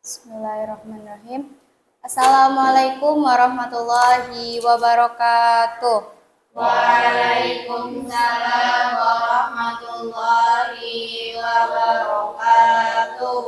Bismillahirrahmanirrahim. Assalamualaikum warahmatullahi wabarakatuh. Waalaikumsalam warahmatullahi wabarakatuh.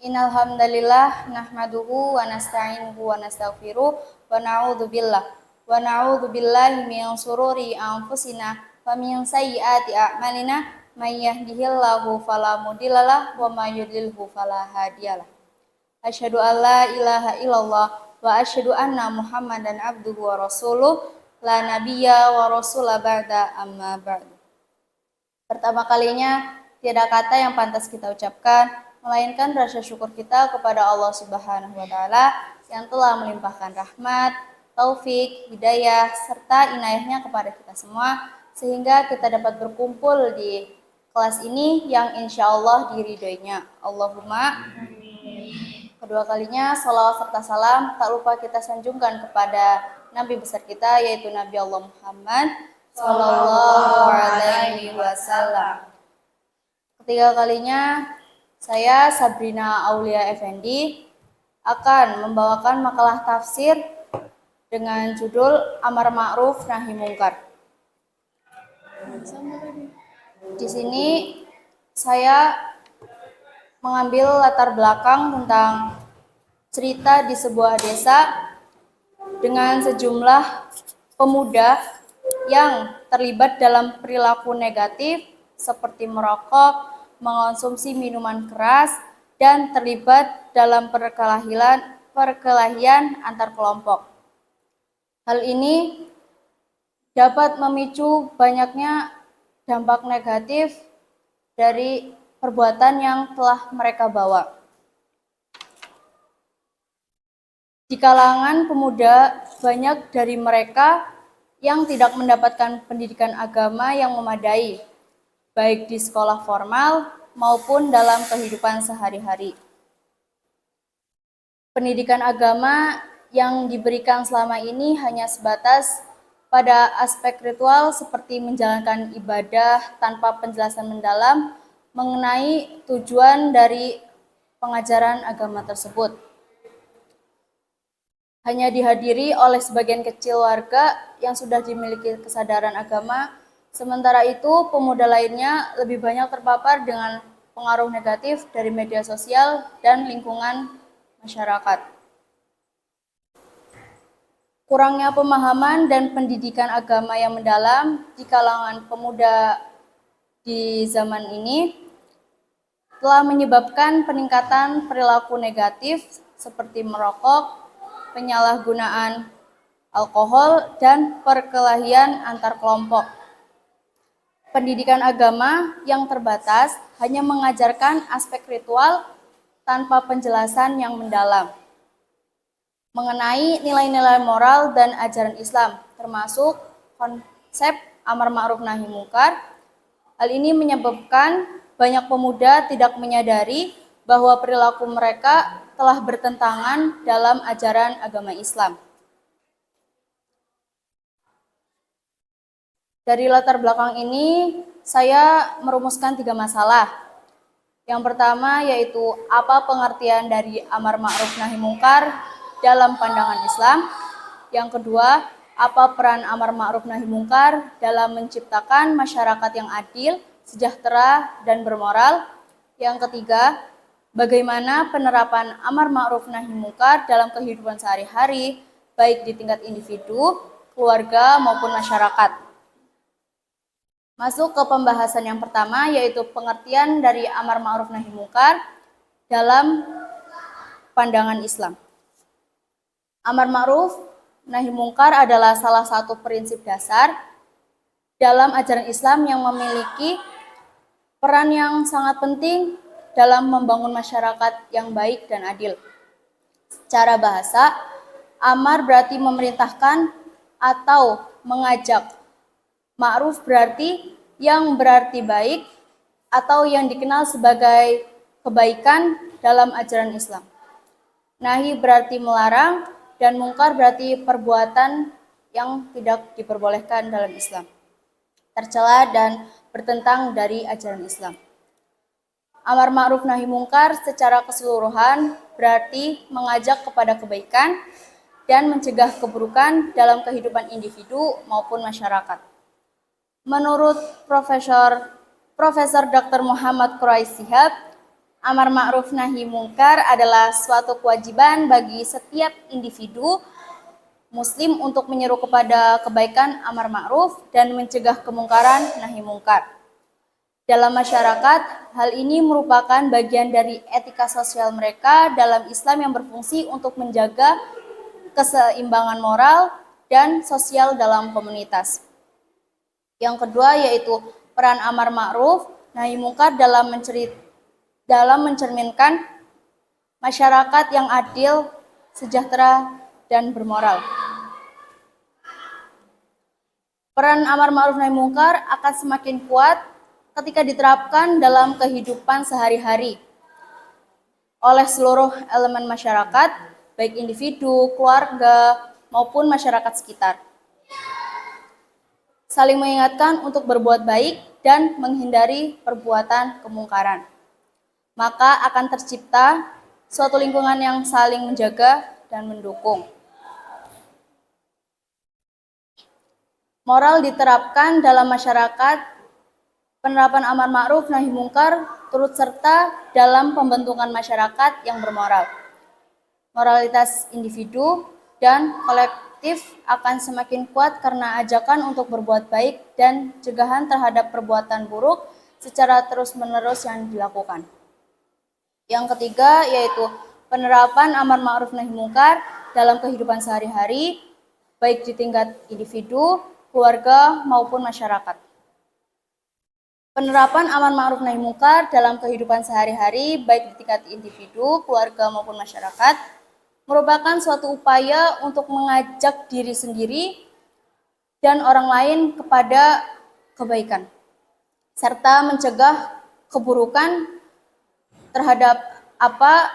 Innal hamdalillah nahmaduhu wa nasta'inuhu wa nastaghfiruh wa na'udzu billahi min shururi anfusina wa min sayyiati a'malina may yahdihillahu fala mudhillalah wa may yudlilhu fala hadiyalah. Asyhadu an la ilaha illallah wa asyhadu anna Muhammadan abduhu wa rasuluh la nabiyya wa rasula ba'da amma ba'du. Pertama kalinya tiada kata yang pantas kita ucapkan melainkan rasa syukur kita kepada Allah Subhanahu wa taala yang telah melimpahkan rahmat, taufik, hidayah serta inayahnya kepada kita semua sehingga kita dapat berkumpul di kelas ini yang insya Allah diridhoinya. Allahumma amin. Kedua kalinya, salawat serta salam tak lupa kita sanjungkan kepada Nabi besar kita, yaitu Nabi Allah Muhammad Sallallahu Alaihi Wasallam. Ketiga kalinya, saya Sabrina Aulia Effendi akan membawakan makalah tafsir dengan judul Amar Ma'ruf Nahi Mungkar. Di sini saya mengambil latar belakang tentang cerita di sebuah desa dengan sejumlah pemuda yang terlibat dalam perilaku negatif seperti merokok, mengonsumsi minuman keras, dan terlibat dalam perkelahian antar kelompok. Hal ini dapat memicu banyaknya dampak negatif dari perbuatan yang telah mereka bawa. Di kalangan pemuda, banyak dari mereka yang tidak mendapatkan pendidikan agama yang memadai, baik di sekolah formal maupun dalam kehidupan sehari-hari. Pendidikan agama yang diberikan selama ini hanya sebatas pada aspek ritual seperti menjalankan ibadah tanpa penjelasan mendalam mengenai tujuan dari pengajaran agama tersebut. Hanya dihadiri oleh sebagian kecil warga yang sudah dimiliki kesadaran agama, sementara itu pemuda lainnya lebih banyak terpapar dengan pengaruh negatif dari media sosial dan lingkungan masyarakat. Kurangnya pemahaman dan pendidikan agama yang mendalam di kalangan pemuda di zaman ini telah menyebabkan peningkatan perilaku negatif seperti merokok, penyalahgunaan alkohol, dan perkelahian antar kelompok. Pendidikan agama yang terbatas hanya mengajarkan aspek ritual tanpa penjelasan yang mendalam mengenai nilai-nilai moral dan ajaran Islam, termasuk konsep amar ma'ruf nahi mungkar. Hal ini menyebabkan banyak pemuda tidak menyadari bahwa perilaku mereka telah bertentangan dalam ajaran agama Islam. Dari latar belakang ini, saya merumuskan 3 masalah. Yang pertama yaitu apa pengertian dari amar ma'ruf nahi mungkar dalam pandangan Islam. Yang kedua, apa peran amar ma'ruf nahi mungkar dalam menciptakan masyarakat yang adil, sejahtera, dan bermoral. Yang ketiga, bagaimana penerapan amar ma'ruf nahi mungkar dalam kehidupan sehari-hari, baik di tingkat individu, keluarga, maupun masyarakat. Masuk ke pembahasan yang pertama, yaitu pengertian dari amar ma'ruf nahi mungkar dalam pandangan Islam. Amar ma'ruf nahi mungkar adalah salah satu prinsip dasar dalam ajaran Islam yang memiliki peran yang sangat penting dalam membangun masyarakat yang baik dan adil. Secara bahasa, amar berarti memerintahkan atau mengajak. Ma'ruf berarti yang berarti baik atau yang dikenal sebagai kebaikan dalam ajaran Islam. Nahi berarti melarang dan mungkar berarti perbuatan yang tidak diperbolehkan dalam Islam, tercela dan bertentang dari ajaran Islam. Amar ma'ruf nahi mungkar secara keseluruhan berarti mengajak kepada kebaikan dan mencegah keburukan dalam kehidupan individu maupun masyarakat. Menurut Profesor Dr. Muhammad Quraish Shihab, amar ma'ruf nahi mungkar adalah suatu kewajiban bagi setiap individu muslim untuk menyeru kepada kebaikan amar ma'ruf dan mencegah kemungkaran nahi mungkar. Dalam masyarakat, hal ini merupakan bagian dari etika sosial mereka dalam Islam yang berfungsi untuk menjaga keseimbangan moral dan sosial dalam komunitas. Yang kedua yaitu peran amar ma'ruf nahi mungkar dalam mencerminkan masyarakat yang adil, sejahtera, dan bermoral. Peran amar ma'ruf nahi mungkar akan semakin kuat ketika diterapkan dalam kehidupan sehari-hari oleh seluruh elemen masyarakat, baik individu, keluarga, maupun masyarakat sekitar. Saling mengingatkan untuk berbuat baik dan menghindari perbuatan kemungkaran. Maka akan tercipta suatu lingkungan yang saling menjaga dan mendukung. Moral diterapkan dalam masyarakat. Penerapan amar ma'ruf nahi mungkar turut serta dalam pembentukan masyarakat yang bermoral. Moralitas individu dan kolektif akan semakin kuat karena ajakan untuk berbuat baik dan cegahan terhadap perbuatan buruk secara terus-menerus yang dilakukan. Yang ketiga yaitu penerapan amar ma'ruf nahi mungkar dalam kehidupan sehari-hari, baik di tingkat individu, keluarga, maupun masyarakat. Penerapan amar ma'ruf nahi mungkar dalam kehidupan sehari-hari, baik di tingkat individu, keluarga, maupun masyarakat, merupakan suatu upaya untuk mengajak diri sendiri dan orang lain kepada kebaikan, serta mencegah keburukan terhadap apa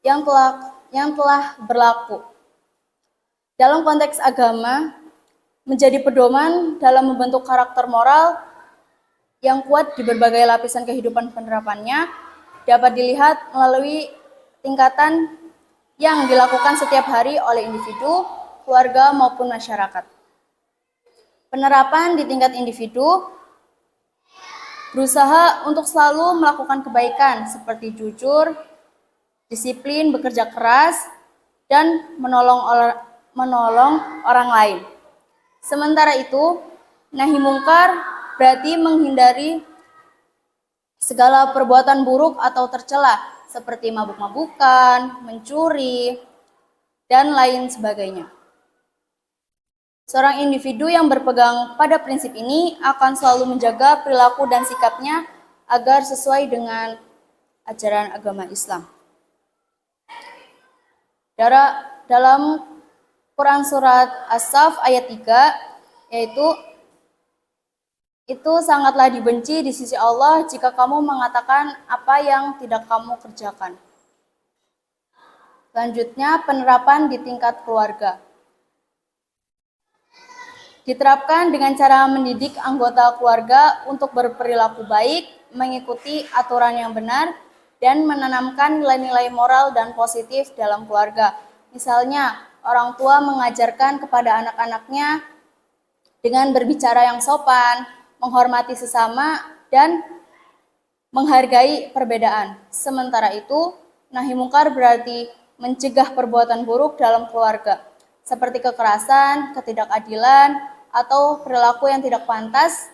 yang telah berlaku. Dalam konteks agama, menjadi pedoman dalam membentuk karakter moral yang kuat di berbagai lapisan kehidupan. Penerapannya dapat dilihat melalui tingkatan yang dilakukan setiap hari oleh individu, keluarga, maupun masyarakat. Penerapan di tingkat individu berusaha untuk selalu melakukan kebaikan seperti jujur, disiplin, bekerja keras, dan menolong orang lain. Sementara itu, nahi mungkar berarti menghindari segala perbuatan buruk atau tercela seperti mabuk-mabukan, mencuri, dan lain sebagainya. Seorang individu yang berpegang pada prinsip ini akan selalu menjaga perilaku dan sikapnya agar sesuai dengan ajaran agama Islam. Dalam Quran Surat As-Saff ayat 3, yaitu itu sangatlah dibenci di sisi Allah jika kamu mengatakan apa yang tidak kamu kerjakan. Selanjutnya, penerapan di tingkat keluarga. Diterapkan dengan cara mendidik anggota keluarga untuk berperilaku baik, mengikuti aturan yang benar, dan menanamkan nilai-nilai moral dan positif dalam keluarga. Misalnya, orang tua mengajarkan kepada anak-anaknya dengan berbicara yang sopan, menghormati sesama, dan menghargai perbedaan. Sementara itu, nahi mungkar berarti mencegah perbuatan buruk dalam keluarga, seperti kekerasan, ketidakadilan, atau perilaku yang tidak pantas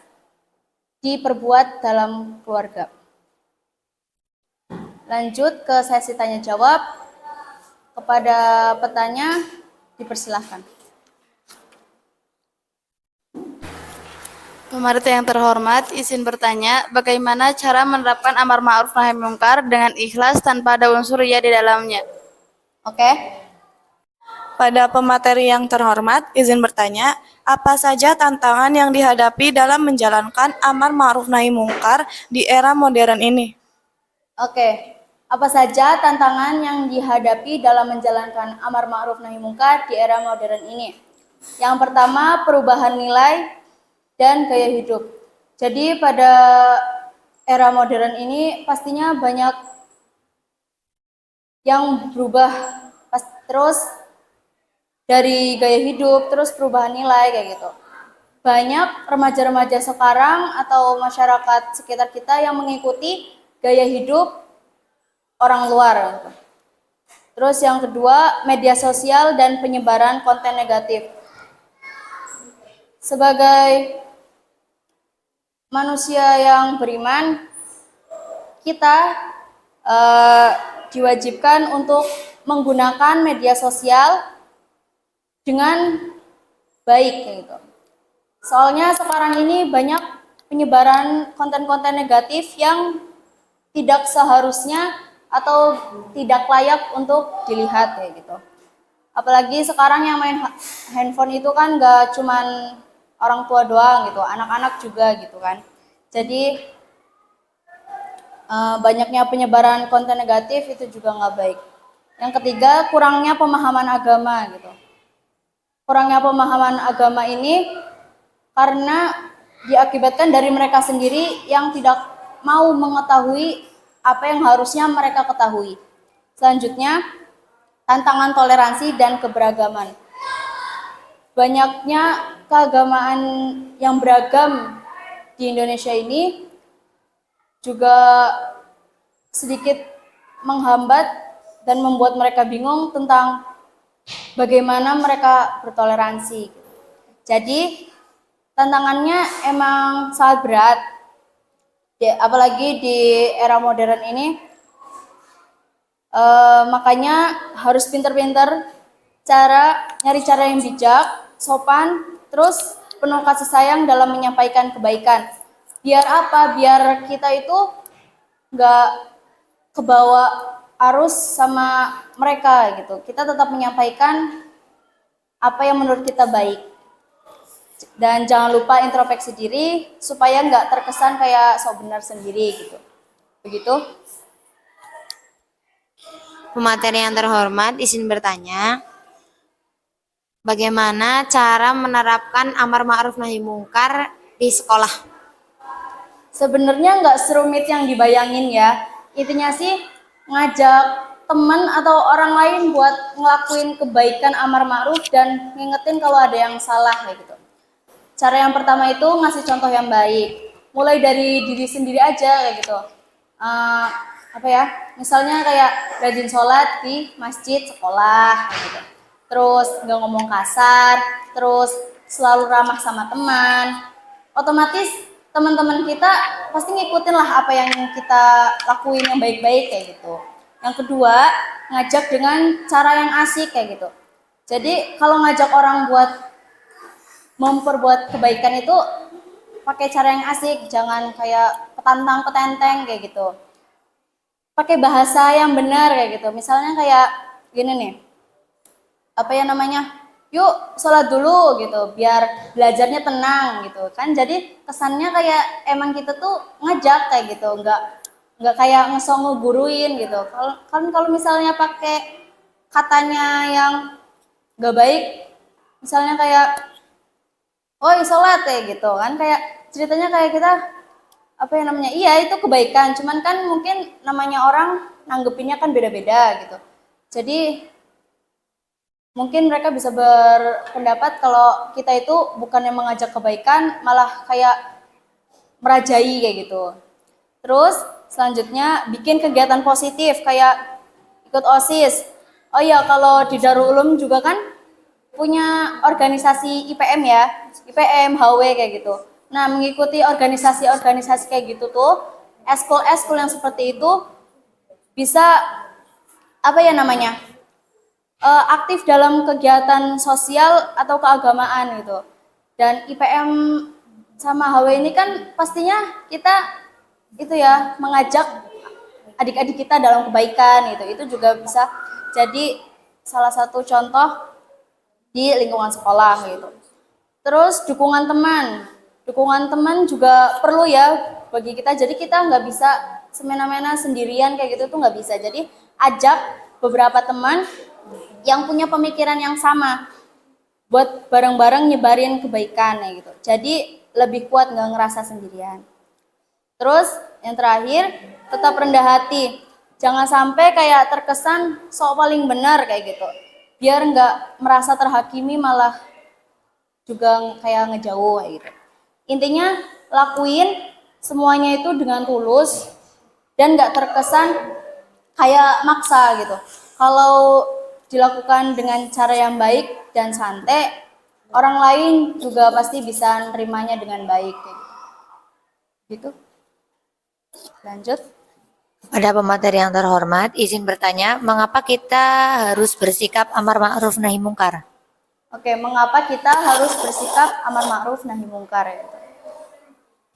diperbuat dalam keluarga. Lanjut ke sesi tanya jawab. Kepada petanya, dipersilahkan. Pemerintah yang terhormat, izin bertanya, bagaimana cara menerapkan amar ma'ruf nahi mungkar dengan ikhlas tanpa ada unsur riya di dalamnya? Oke. Pada pemateri yang terhormat, izin bertanya, apa saja tantangan yang dihadapi dalam menjalankan amar ma'ruf nahi mungkar di era modern ini? Oke. Apa saja tantangan yang dihadapi dalam menjalankan amar ma'ruf nahi mungkar di era modern ini? Yang pertama, perubahan nilai dan gaya hidup. Jadi pada era modern ini pastinya banyak yang berubah, terus dari gaya hidup, terus perubahan nilai kayak gitu. Banyak remaja-remaja sekarang atau masyarakat sekitar kita yang mengikuti gaya hidup orang luar gitu. Terus yang kedua, media sosial dan penyebaran konten negatif. Sebagai manusia yang beriman, kita diwajibkan untuk menggunakan media sosial dengan baik gitu. Soalnya sekarang ini banyak penyebaran konten-konten negatif yang tidak seharusnya atau tidak layak untuk dilihat kayak gitu. Apalagi sekarang yang main handphone itu kan gak cuman orang tua doang gitu, anak-anak juga gitu kan. Jadi banyaknya penyebaran konten negatif itu juga nggak baik. Yang ketiga, kurangnya pemahaman agama gitu. Kurangnya pemahaman agama ini karena diakibatkan dari mereka sendiri yang tidak mau mengetahui apa yang harusnya mereka ketahui. Selanjutnya, tantangan toleransi dan keberagaman. Banyaknya keagamaan yang beragam di Indonesia ini juga sedikit menghambat dan membuat mereka bingung tentang bagaimana mereka bertoleransi. Jadi tantangannya emang sangat berat, apalagi di era modern ini. Makanya harus pinter-pinter nyari cara yang bijak, sopan, terus penuh kasih sayang dalam menyampaikan kebaikan. Biar apa? Biar kita itu nggak kebawa arus sama mereka gitu. Kita tetap menyampaikan apa yang menurut kita baik. Dan jangan lupa introspeksi diri supaya nggak terkesan kayak sok benar sendiri gitu. Begitu. Pemateri yang terhormat, izin bertanya, bagaimana cara menerapkan amar ma'ruf nahi mungkar di sekolah? Sebenarnya nggak serumit yang dibayangin ya. Intinya sih ngajak teman atau orang lain buat ngelakuin kebaikan amar ma'ruf dan ngingetin kalau ada yang salah kayak gitu. Cara yang pertama itu ngasih contoh yang baik. Mulai dari diri sendiri aja kayak gitu. Misalnya kayak rajin sholat di masjid sekolah kayak gitu. Terus nggak ngomong kasar, terus selalu ramah sama teman. Otomatis teman-teman kita pasti ngikutin lah apa yang kita lakuin yang baik-baik kayak gitu. Yang kedua, ngajak dengan cara yang asik kayak gitu. Jadi kalau ngajak orang buat memperbuat kebaikan itu pakai cara yang asik, jangan kayak petantang petenteng kayak gitu. Pakai bahasa yang benar kayak gitu. Misalnya kayak gini nih, yuk sholat dulu gitu, biar belajarnya tenang gitu kan. Jadi kesannya kayak emang kita tuh ngajak kayak gitu, nggak kayak ngeguruin gitu. Kalau misalnya pakai katanya yang nggak baik, misalnya kayak sholat kayak gitu kan, kayak ceritanya kayak kita iya itu kebaikan, cuman kan mungkin namanya orang nanggepinnya kan beda-beda gitu. Jadi mungkin mereka bisa berpendapat kalau kita itu bukannya mengajak kebaikan, malah kayak merajai kayak gitu. Terus selanjutnya bikin kegiatan positif kayak ikut OSIS. Oh iya, kalau di Darul Ulum juga kan punya organisasi IPM ya, IPM, HW kayak gitu. Nah, mengikuti organisasi-organisasi kayak gitu tuh, eskul-eskul yang seperti itu bisa aktif dalam kegiatan sosial atau keagamaan gitu. Dan IPM sama HW ini kan pastinya kita itu ya mengajak adik-adik kita dalam kebaikan gitu. Itu juga bisa jadi salah satu contoh di lingkungan sekolah gitu. Terus dukungan teman juga perlu ya bagi kita. Jadi kita nggak bisa semena-mena sendirian kayak gitu tuh nggak bisa. Jadi ajak beberapa teman yang punya pemikiran yang sama buat bareng-bareng nyebarin kebaikan ya gitu. Jadi lebih kuat nggak ngerasa sendirian. Terus yang terakhir, tetap rendah hati. Jangan sampai kayak terkesan sok paling benar kayak gitu. Biar nggak merasa terhakimi malah juga kayak ngejauh kayak gitu. Intinya lakuin semuanya itu dengan tulus dan nggak terkesan kayak maksa gitu. Kalau dilakukan dengan cara yang baik dan santai, orang lain juga pasti bisa nerimanya dengan baik kayak gitu. Lanjut. Pada pemateri yang terhormat, izin bertanya, mengapa kita harus bersikap amar ma'ruf nahi mungkar? Oke, mengapa kita harus bersikap amar ma'ruf nahi mungkar ya?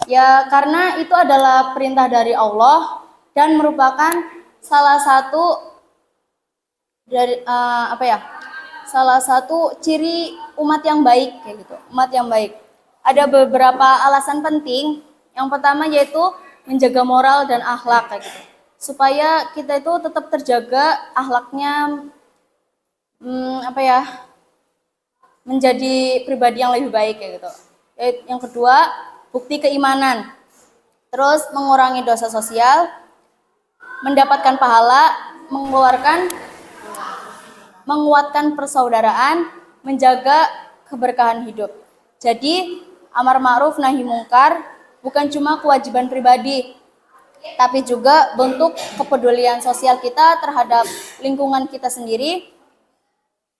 Ya, karena itu adalah perintah dari Allah dan merupakan salah satu dari salah satu ciri umat yang baik kayak gitu. Umat yang baik. Ada beberapa alasan penting. Yang pertama yaitu menjaga moral dan akhlak kayak gitu. Supaya kita itu tetap terjaga akhlaknya menjadi pribadi yang lebih baik kayak gitu. Yang kedua, bukti keimanan. Terus mengurangi dosa sosial, mendapatkan pahala, menguatkan persaudaraan, menjaga keberkahan hidup. Jadi, amar ma'ruf nahi mungkar bukan cuma kewajiban pribadi, tapi juga bentuk kepedulian sosial kita terhadap lingkungan kita sendiri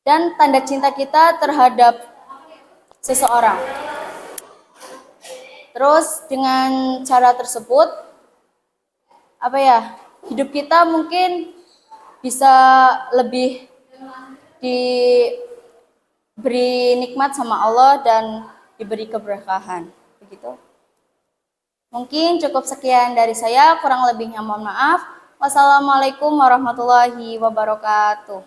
dan tanda cinta kita terhadap seseorang. Terus dengan cara tersebut, hidup kita mungkin bisa lebih diberi nikmat sama Allah dan diberi keberkahan. Begitu. Mungkin cukup sekian dari saya, kurang lebihnya mohon maaf. Wassalamualaikum warahmatullahi wabarakatuh.